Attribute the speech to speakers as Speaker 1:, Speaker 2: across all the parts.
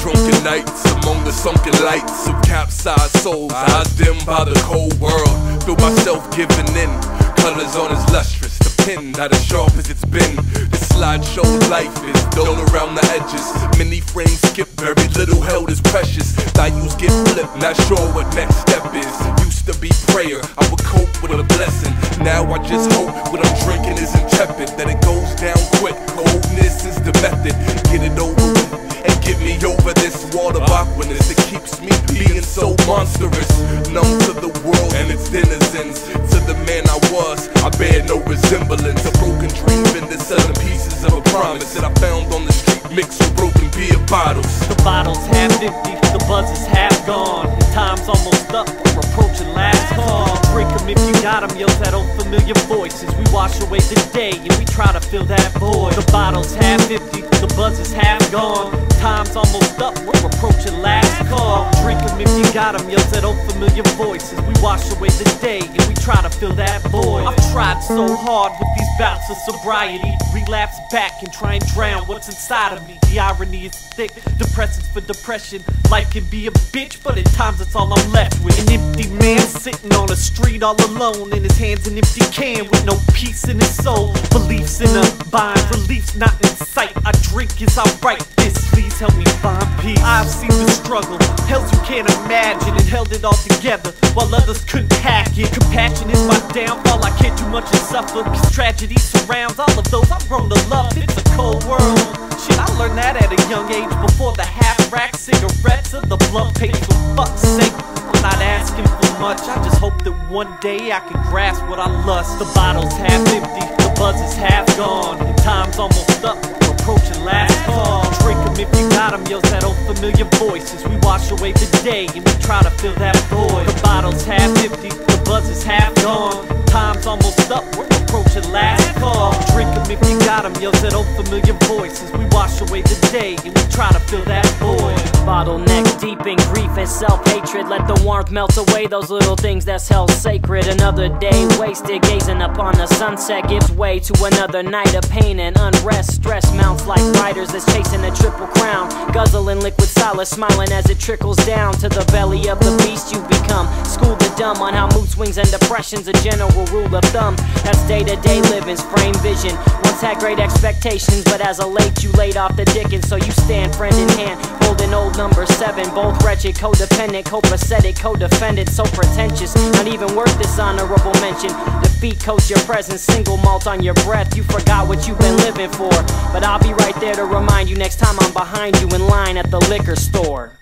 Speaker 1: drunken nights among the sunken lights of capsized souls, eyes dimmed by the cold world. Feel myself giving in, colors on as lustrous, the pen not as sharp as it's been. This slideshow life is dull around the edges. Many frames skip, very little held is precious. Values get flipped, not sure what next step is. Used to be prayer, I would cope with a blessing. Now I just hope what I'm drinking isn't tepid, that it goes down quick. Coldness is the method, get it over with and get me over this wall of awkwardness that keeps me being so monstrous. Numb to the world and its denizens. To the man I was, I bear no resemblance. A broken dream into selling pieces of a promise that I found on the street mixed with broken beer bottles.
Speaker 2: The bottle's half empty, the buzz is half gone. Time's almost up, we're approaching last call. Drink 'em if you got 'em, yells that old familiar voices. We wash away the day and we try to fill that void. The bottle's half empty, the buzz is half gone. Time's almost up, we're approaching last call. Drink 'em if you got 'em, yells that old familiar voices. We wash away the day and we try to fill that void. I've tried so hard with these bouts of sobriety, relapse back and try and drown what's inside of me. The irony is thick, depressants for depression. Life can be a bitch, but at times it's all I'm left with. An empty man sitting on a street all alone, in his hands an empty can with no peace in his soul. Beliefs in a bind, relief's not in sight. I drink as I write this, please help me find peace. I've seen the struggle, hells you can't imagine, and held it all together while others couldn't hack it. Compassion is my downfall, I can't do much and suffer, cause tragedy surrounds all of those I've grown to love. It's a cold world, shit, I learned that at a young age, before the half-rack cigarettes or the blunt paper. For fuck's sake, I'm not asking for much, I just hope that one day I can grasp what I lust. The bottle's half empty, the buzz is half gone, and time's almost up, we're approaching last call. Drink 'em if you got 'em, yells that old familiar voices. We wash away the day and we try to fill that void. The bottle's half empty, the buzz is half gone. Time's almost up, we're approaching last call. Drink 'em if you got 'em, yells that old familiar voices. We wash away the day and we try to fill that void.
Speaker 3: Bottleneck deep in grief and self-hatred. Let the warmth melt away those little things that's held sacred. Another day wasted gazing upon the sunset gives way to another night of pain and unrest. Stress mounts like riders that's chasing a triple crown, guzzling liquid solace, smiling as it trickles down to the belly of the beast you become. Schooled to dumb on how mood swings and depression's a general rule of thumb. That's day-to-day living's frame vision. Once had great expectations, but as of late you laid off the dick, and so you stand friend in hand, holding old number 7. Both wretched, codependent, copacetic, codefendant, so pretentious, not even worth this honorable mention. Defeat coats your presence, single malt on your breath. You forgot what you've been living for, but I'll be right there to remind you next time I'm behind you in line at the liquor store.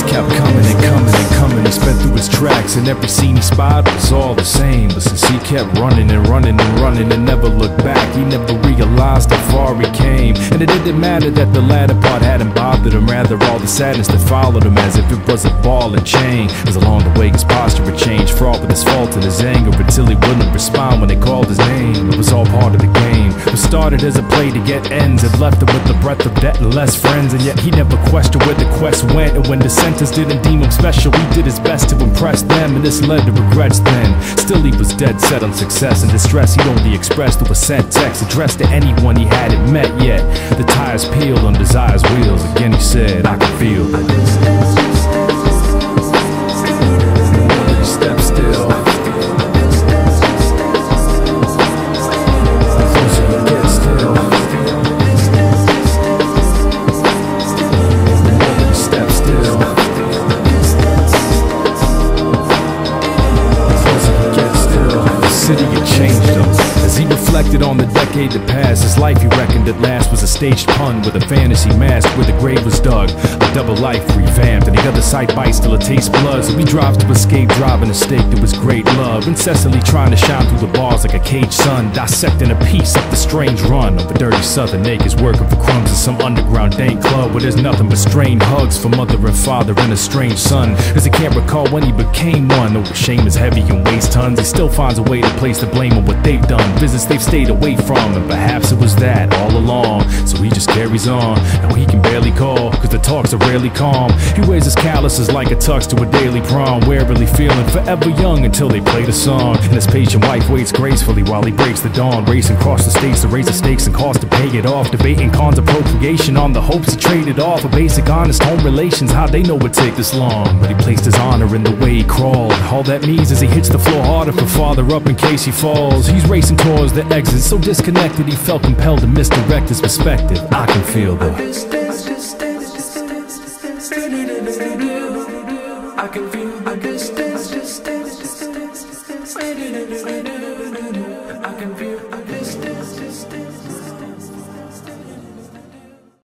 Speaker 4: Kept coming and coming and coming. He sped through his tracks, and every scene he spied was all the same. But since he kept running and running and running and never looked back, he never realized how far he came. And it didn't matter that the latter part hadn't bothered him, rather all the sadness that followed him, as if it was a ball and chain. As along the way his posture had changed, fraught with his fault and his anger, until he wouldn't respond when they called his name. It was all part of the game. It started as a play to get ends, and left him with the breath of debt and less friends. And yet he never questioned where the quest went, and when the sentence didn't deem him special, he did his best to impress them, and this led to regrets then. Still he was dead set on success, and distress he'd only expressed through a sent text addressed to anyone he hadn't met yet. The tires peeled on desire's wheels. Again he said, I can feel step still. City had changed him. As he reflected on the decade that passed, his life he reckoned at last was a staged pun with a fantasy mask where the grave was dug. A double life revamped, and the other side bites till it tastes blood. So he drives to escape, driving a stake that was great love, incessantly trying to shine through the bars like a caged sun, dissecting a piece up the strange run of a dirty southern acres, working for crumbs in some underground dank club where there's nothing but strained hugs for mother and father and a strange son. As he can't recall when he became one, though shame is heavy and weighs tons, he still finds a way to place the blame on what they've done, visits they've stayed away from, and perhaps it was that all along. So he just carries on. Now he can barely call, cause the talks are rarely calm. He wears his calluses like a tux to a daily prom, warily feeling forever young until they play the song. And his patient wife waits gracefully while he breaks the dawn, racing across the states to raise the stakes and cost to pay it off, debating cons of procreation on the hopes he traded off. A basic honest home relations, how they know it take this long. But he placed his honor in the way he crawled. All that means is he hits the floor harder for father up in case he falls. He's racing towards the exit, so disconnected he felt compelled to misdirect his perspective. I can feel the
Speaker 5: I can feel the distance.